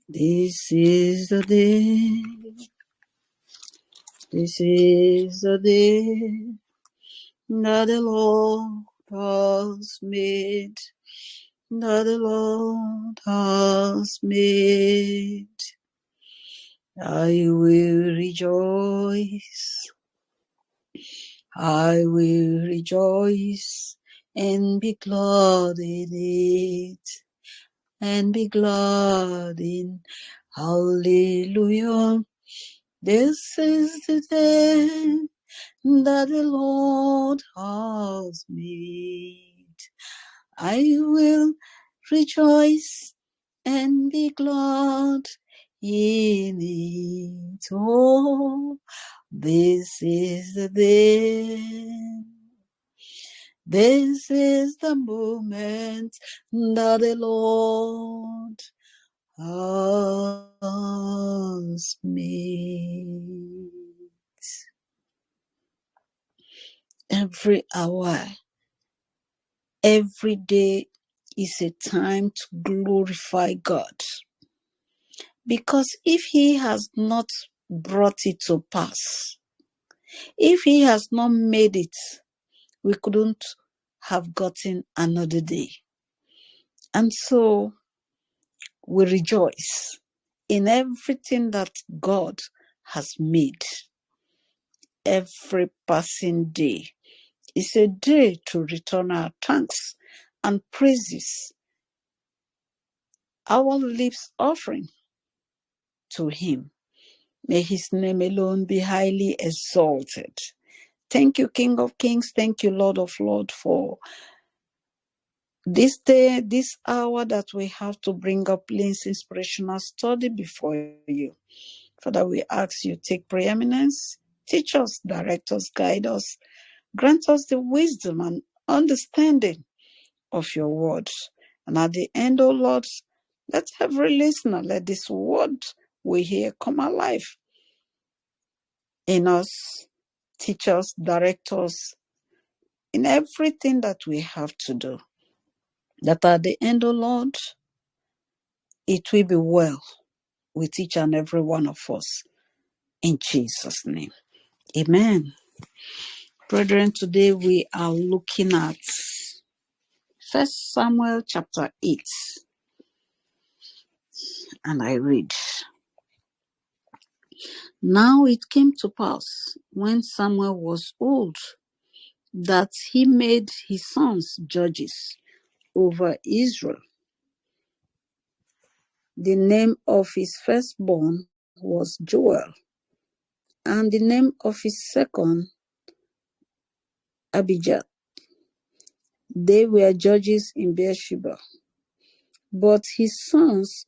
This is the day, this is the day that the Lord has made, that the Lord has made. I will rejoice, I will rejoice and be glad in it, and be glad in hallelujah. This is the day that the Lord has made. I will rejoice and be glad in it. Oh, this is the day. This is the moment that the Lord has made. Every hour, every day is a time to glorify God. Because if He has not brought it to pass, if He has not made it, we couldn't have gotten another day. And so we rejoice in everything that God has made. Every passing day is a day to return our thanks and praises, our lips offering to Him. May His name alone be highly exalted. Thank you, King of Kings. Thank you, Lord of Lords, for this day, this hour that we have to bring up Lynn's inspirational study before you. Father, we ask you take preeminence, teach us, direct us, guide us, grant us the wisdom and understanding of your words. And at the end, O Lord, let every listener, let this word we hear come alive in us, teach us, direct us in everything that we have to do. That at the end, O Lord, it will be well with each and every one of us. In Jesus' name. Amen. Brethren, today we are looking at 1 Samuel chapter 8. And I read. Now it came to pass, when Samuel was old, that he made his sons judges over Israel. The name of his firstborn was Joel, and the name of his second, Abijah. They were judges in Beersheba. But his sons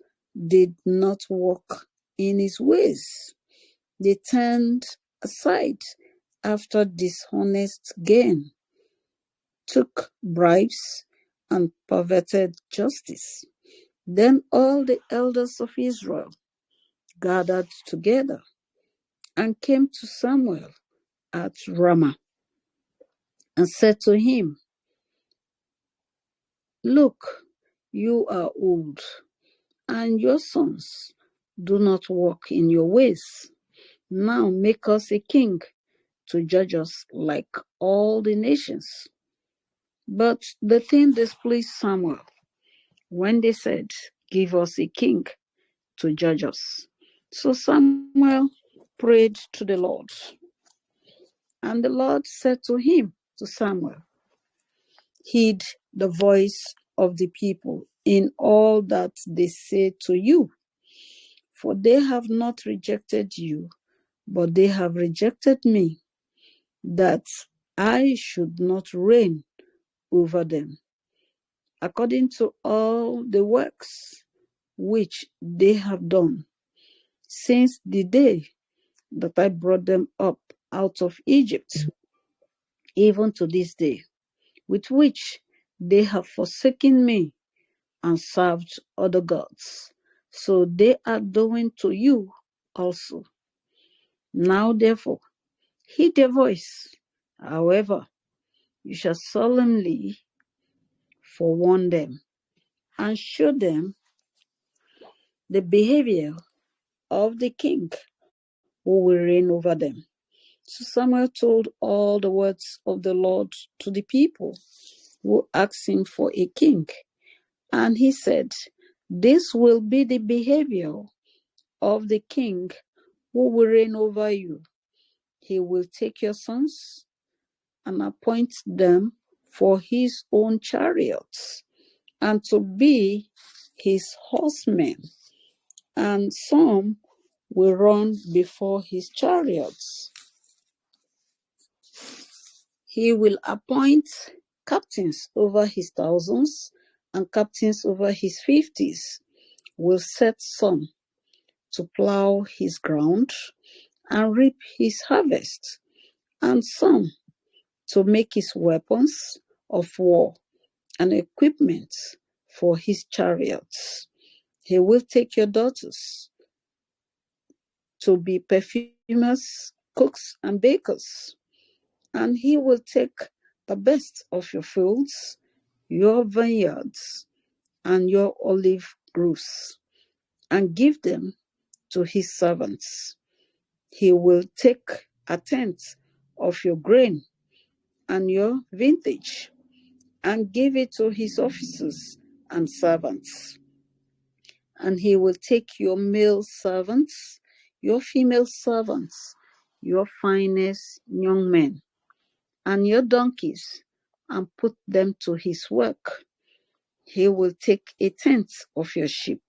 did not walk in his ways. They turned aside after dishonest gain, took bribes, and perverted justice. Then all the elders of Israel gathered together and came to Samuel at Ramah and said to him, Look, you are old, and your sons do not walk in your ways. Now make us a king to judge us like all the nations. But the thing displeased Samuel when they said, Give us a king to judge us. So Samuel prayed to the Lord. And the Lord said to him, to Samuel, Heed the voice of the people in all that they say to you, for they have not rejected you, but they have rejected me, that I should not reign over them, according to all the works which they have done, since the day that I brought them up out of Egypt, even to this day, with which they have forsaken me and served other gods. So they are doing to you also. Now therefore, heed their voice. However, you shall solemnly forewarn them and show them the behavior of the king who will reign over them. So Samuel told all the words of the Lord to the people who asked him for a king. And he said, "This will be the behavior of the king who will reign over you. He will take your sons and appoint them for his own chariots and to be his horsemen, and some will run before his chariots. He will appoint captains over his thousands and captains over his fifties, will set some to plow his ground and reap his harvest, and some to make his weapons of war and equipment for his chariots. He will take your daughters to be perfumers, cooks, and bakers, and he will take the best of your fields, your vineyards, and your olive groves, and give them to his servants. He will take a tenth of your grain and your vintage, and give it to his officers and servants. And he will take your male servants, your female servants, your finest young men, and your donkeys, and put them to his work. He will take a tenth of your sheep,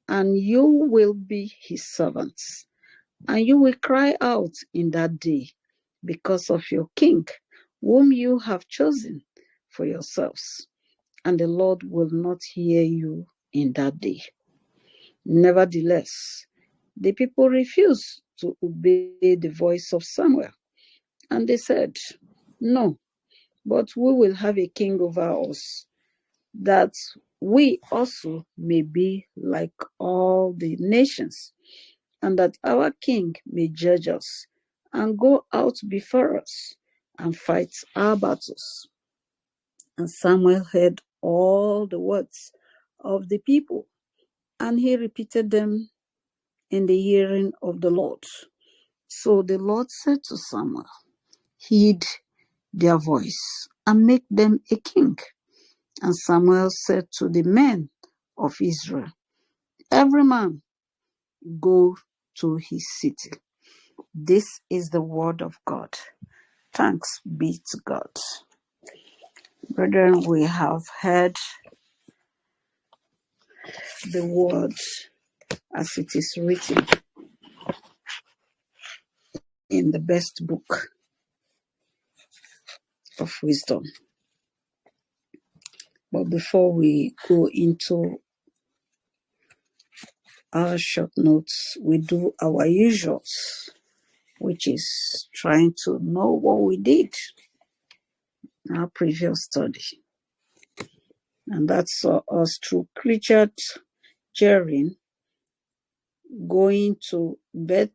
and you will be his servants. And you will cry out in that day because of your king, whom you have chosen for yourselves. And the Lord will not hear you in that day. Nevertheless, the people refused to obey the voice of Samuel. And they said, "No, but we will have a king over us, that we also may be like all the nations, and that our king may judge us and go out before us and fight our battles." And Samuel heard all the words of the people, and he repeated them in the hearing of the Lord. So the Lord said to Samuel, "Heed their voice and make them a king." And Samuel said to the men of Israel, "Every man go to his city." This is the word of God. Thanks be to God. Brethren, we have heard the word as it is written in the best book of wisdom. But before we go into our short notes, we do our usuals, which is trying to know what we did in our previous study. And that saw us through Richard Jerin going to Beth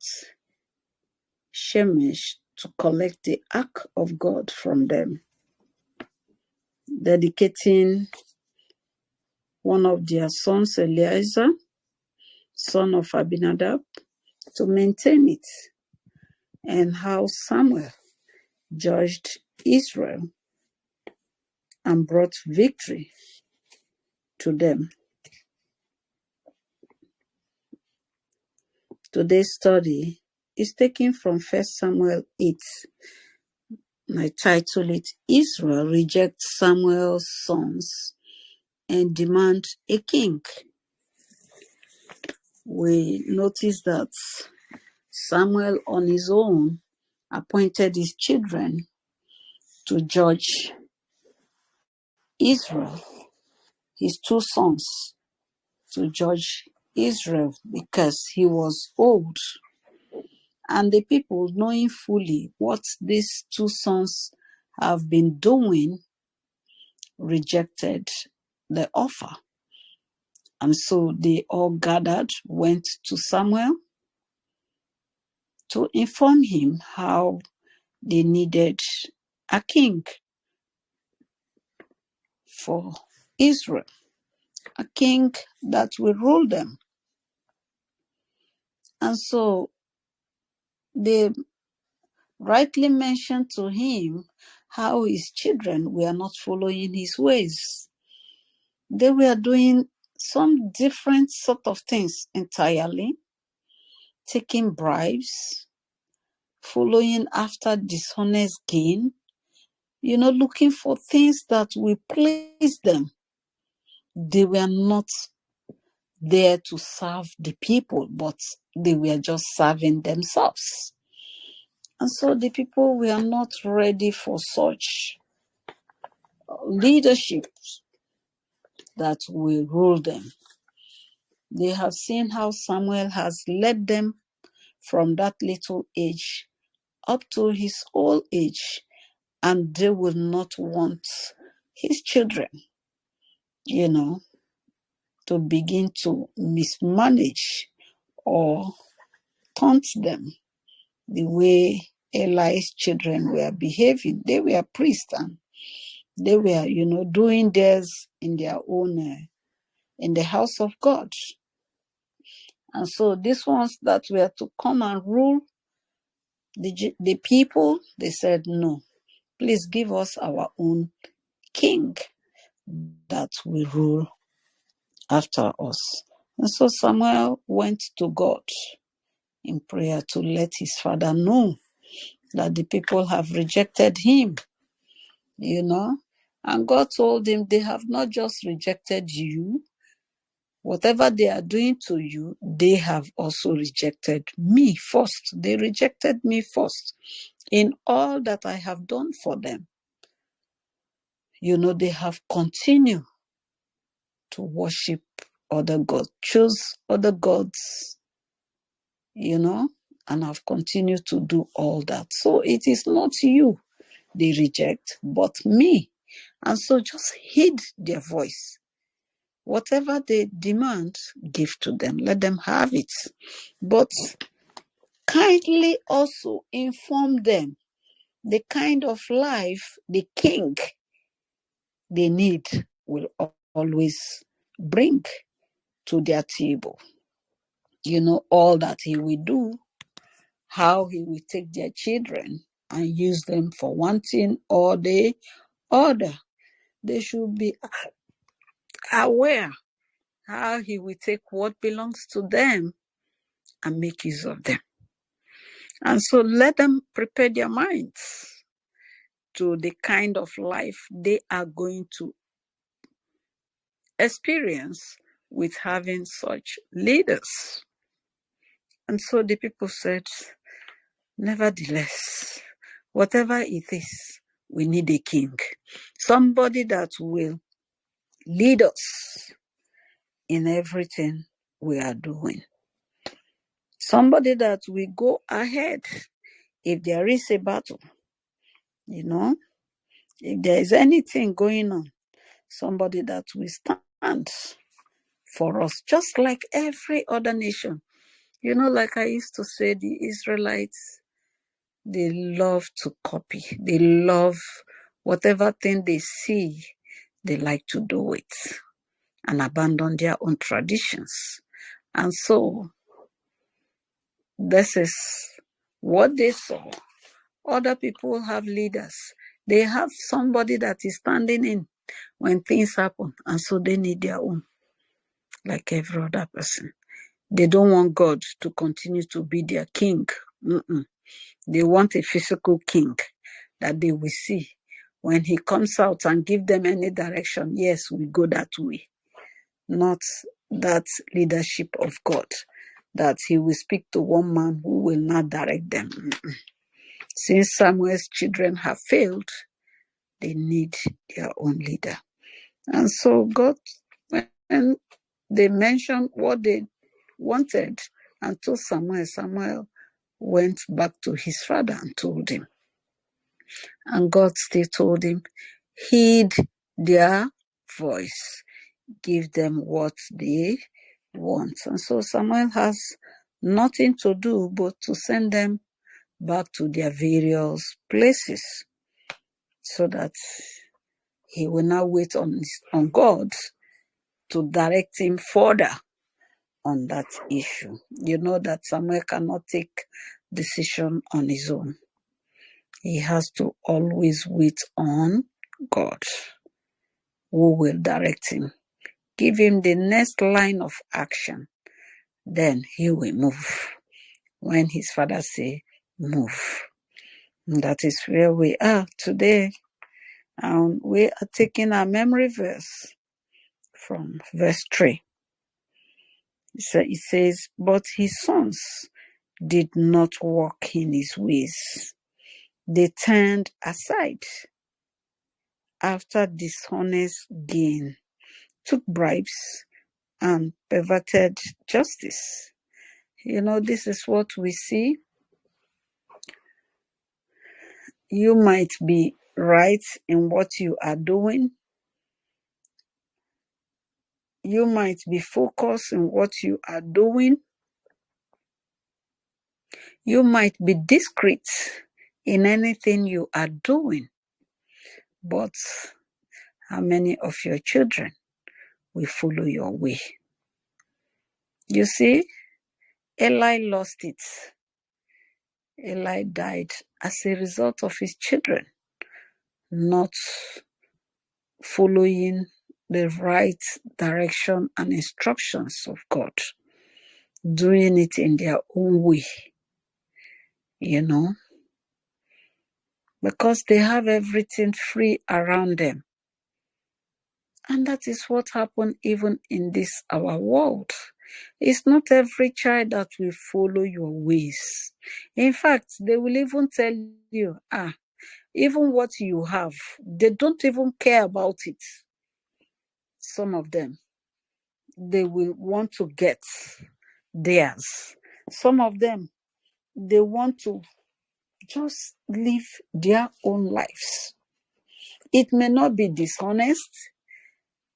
Shemesh to collect the ark of God from them, dedicating one of their sons, Eleazar, son of Abinadab, to maintain it, and how Samuel judged Israel and brought victory to them. Today's study is taken from 1 Samuel 8. And I title it, "Israel Rejects Samuel's Sons and Demand a King." We notice that Samuel on his own appointed his children to judge Israel, his two sons to judge Israel, because he was old. And the people, knowing fully what these two sons have been doing, rejected the offer. And so they all gathered, went to Samuel to inform him how they needed a king for Israel, a king that will rule them. And so they rightly mentioned to him how his children were not following his ways. They were doing some different sort of things entirely, taking bribes, following after dishonest gain, looking for things that will please them. They were not there to serve the people, but they were just serving themselves. And so the people were not ready for such leadership that will rule them. They have seen how Samuel has led them from that little age up to his old age, and they will not want his children, to begin to mismanage or taunt them the way Eli's children were behaving. They were priests and they were, doing theirs in their own, in the house of God. And so these ones that were to come and rule the people, they said, no, please give us our own king that will rule after us. And so Samuel went to God in prayer to let his father know that the people have rejected him, And God told him, they have not just rejected you. Whatever they are doing to you, they have also rejected me first. They rejected me first in all that I have done for them. They have continued to worship other gods, choose other gods, and have continued to do all that. So it is not you they reject, but me. And so just heed their voice. Whatever they demand, give to them. Let them have it. But kindly also inform them the kind of life the king they need will always bring to their table. All that he will do, how he will take their children and use them for one thing or the other. They should be aware how he will take what belongs to them and make use of them. And so let them prepare their minds to the kind of life they are going to experience with having such leaders. And so the people said, nevertheless, whatever it is, we need a king. Somebody that will lead us in everything we are doing. Somebody that will go ahead if there is a battle, if there is anything going on, somebody that will stand for us, just like every other nation. Like I used to say, the Israelites, they love to copy. They love whatever thing they see, they like to do it and abandon their own traditions. And so this is what they saw. Other people have leaders. They have somebody that is standing in when things happen. And so they need their own, like every other person. They don't want God to continue to be their king. They want a physical king that they will see. When he comes out and give them any direction, yes, we go that way. Not that leadership of God, that he will speak to one man who will not direct them. Since Samuel's children have failed, they need their own leader. And so God, when they mentioned what they wanted and told Samuel, Samuel went back to his father and told him. And God still told him, heed their voice, give them what they want. And so Samuel has nothing to do but to send them back to their various places so that he will now wait on God to direct him further on that issue. You know that Samuel cannot take decision on his own. He has to always wait on God, who will direct him. Give him the next line of action. Then he will move. When his father say, move. And that is where we are today. And we are taking our memory verse from verse 3. It says, but his sons did not walk in his ways. They turned aside after dishonest gain, took bribes, and perverted justice. You know, this is what we see. You might be right in what you are doing. You might be focused in what you are doing. You might be discreet in anything you are doing. But how many of your children will follow your way? You see, Eli lost it. Eli died as a result of his children not following the right direction and instructions of God, doing it in their own way, you know, because they have everything free around them. And that is what happened even in this our world. It's not every child that will follow your ways. In fact, they will even tell you, even what you have, they don't even care about it. Some of them, they will want to get theirs. Some of them, they want to just live their own lives. It may not be dishonest,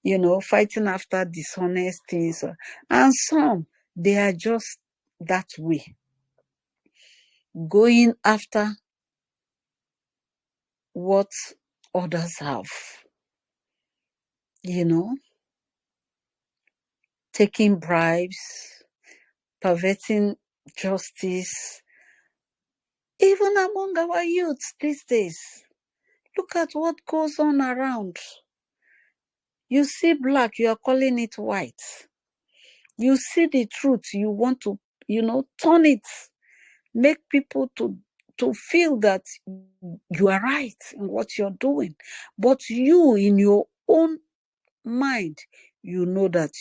you know, fighting after dishonest things. And some, they are just that way, going after what others have, you know, taking bribes, perverting justice, even among our youths these days. Look at what goes on around. You see black, you are calling it white. You see the truth, you want to, turn it, make people to feel that you are right in what you're doing. But you, in your own mind, you know that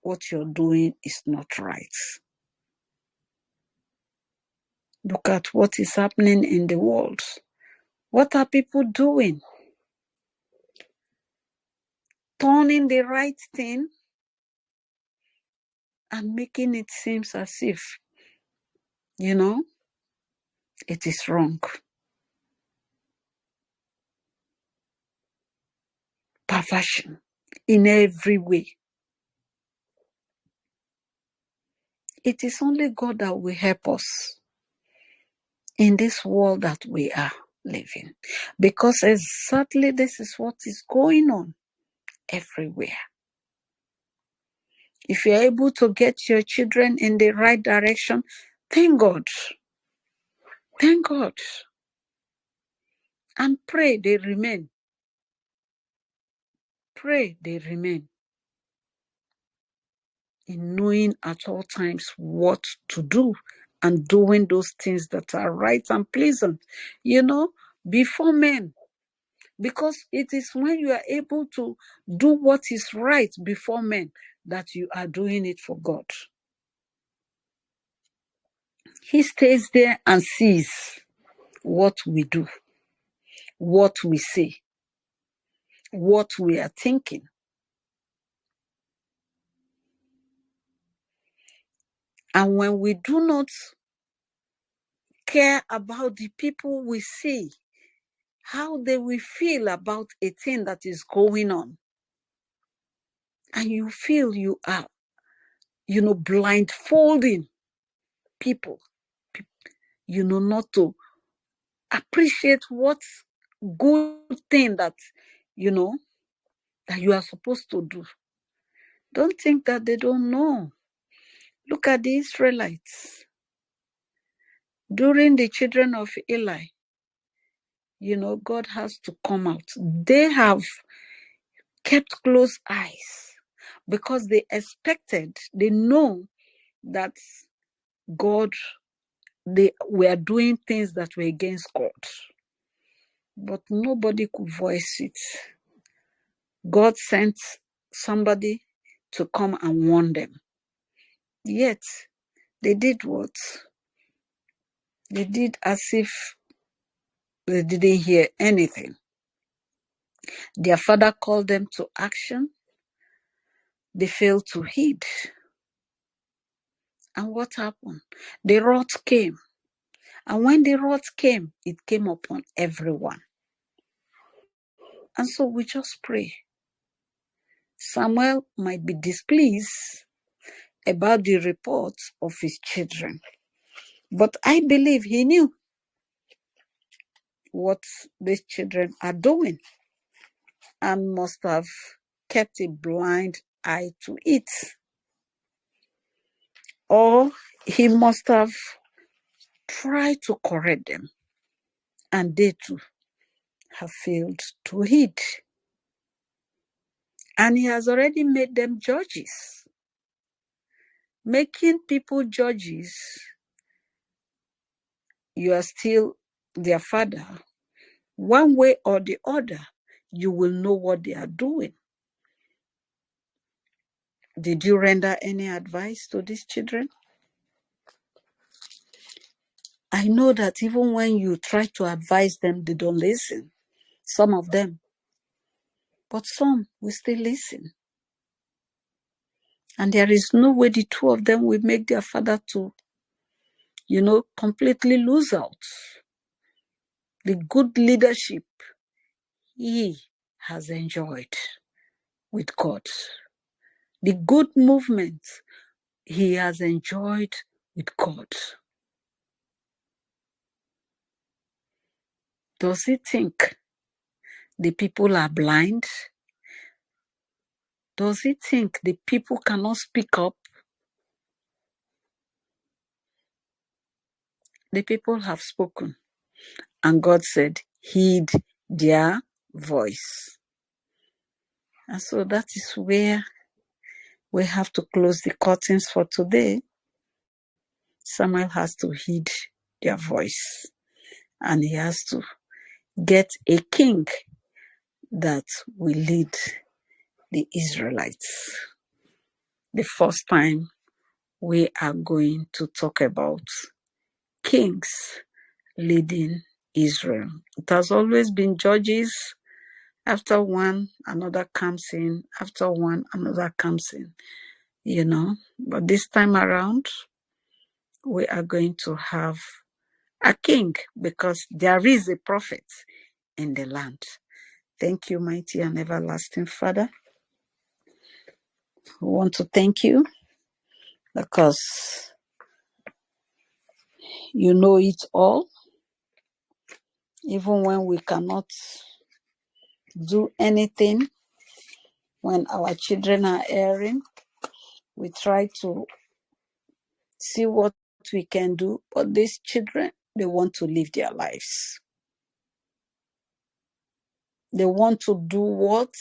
what you're doing is not right. Look at what is happening in the world. What are people doing? Turning the right thing and making it seem as if, it is wrong. Perversion in every way. It is only God that will help us in this world that we are living. Because exactly this is what is going on everywhere. If you're able to get your children in the right direction, thank God. Thank God. And pray they remain. Pray they remain in knowing at all times what to do and doing those things that are right and pleasant, before men. Because it is when you are able to do what is right before men that you are doing it for God. He stays there and sees what we do, what we say, what we are thinking. And when we do not care about the people we see, how they will feel about a thing that is going on, and you feel you are, blindfolding people, not to appreciate what good thing that, that you are supposed to do. Don't think that they don't know. Look at the Israelites. During the children of Eli, God has to come out. They have kept close eyes because they know that God, they were doing things that were against God. But nobody could voice it. God sent somebody to come and warn them. Yet, they did what? They did as if they didn't hear anything. Their father called them to action. They failed to heed. And what happened? The wrath came. And when the wrath came, it came upon everyone. And so we just pray. Samuel might be displeased about the report of his children. But I believe he knew what these children are doing and must have kept a blind eye to it. Or he must have tried to correct them, and they too have failed to heed. And he has already made them judges. Making people judges, you are still their father. One way or the other, you will know what they are doing. Did you render any advice to these children? I know that even when you try to advise them, they don't listen. Some of them. But some will still listen. And there is no way the two of them will make their father to, completely lose out. The good leadership he has enjoyed with God. The good movement he has enjoyed with God. Does he think the people are blind? Does he think the people cannot speak up? The people have spoken, and God said, heed their voice. And so that is where we have to close the curtains for today. Samuel has to heed their voice, and he has to get a king that will lead the Israelites. The first time we are going to talk about kings leading Israel. It has always been judges. After one, another comes in. After one, another comes in. But this time around, we are going to have a king because there is a prophet in the land. Thank you, mighty and everlasting Father. We want to thank you because you know it all. Even when we cannot do anything, when our children are erring, we try to see what we can do. But these children, they want to live their lives. They want to do what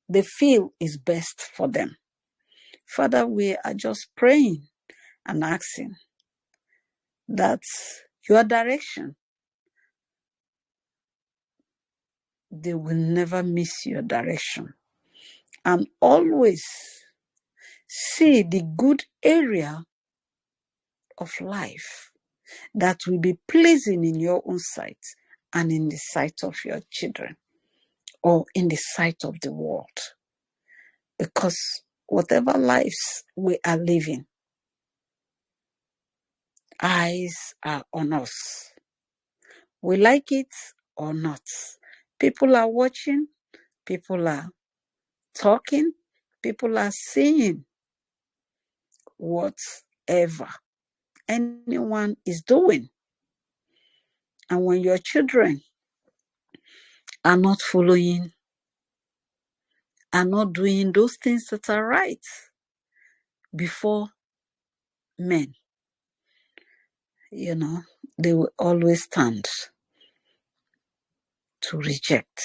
they feel is best for them. Father, we are just praying and asking that your direction, they will never miss your direction. And always see the good area of life that will be pleasing in your own sight and in the sight of your children or in the sight of the world. Because whatever lives we are living, eyes are on us. We like it or not. People are watching, people are talking, people are seeing whatever anyone is doing. And when your children are not following, are not doing those things that are right before men, they will always stand to reject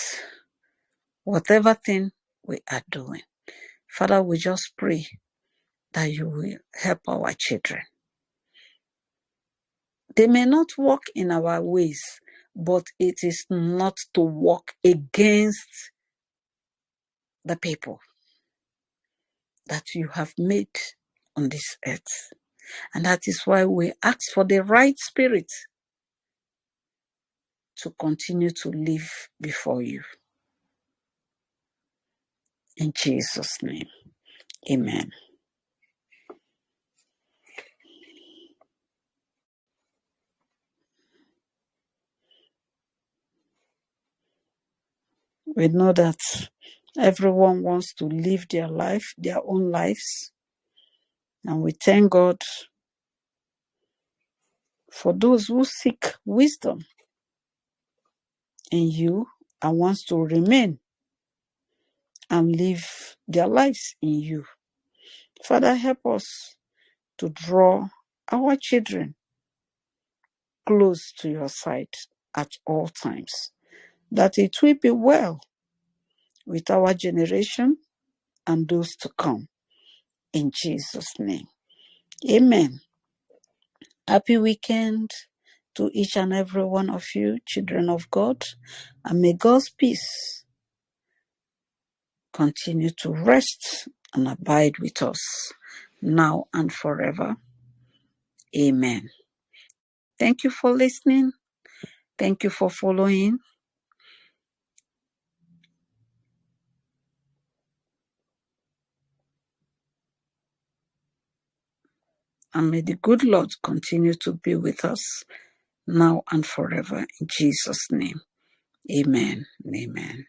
whatever thing we are doing. Father, we just pray that you will help our children. They may not walk in our ways, but it is not to walk against the people that you have made on this earth. And that is why we ask for the right spirit to continue to live before you. In Jesus' name, amen. We know that everyone wants to live their life, their own lives. And we thank God for those who seek wisdom in you and wants to remain and live their lives in you. Father, help us to draw our children close to your side at all times, that it will be well with our generation and those to come. In Jesus' name, amen. Happy weekend to each and every one of you, children of God, and may God's peace continue to rest and abide with us now and forever. Amen. Thank you for listening. Thank you for following. And may the good Lord continue to be with us now and forever. In Jesus' name, amen and amen.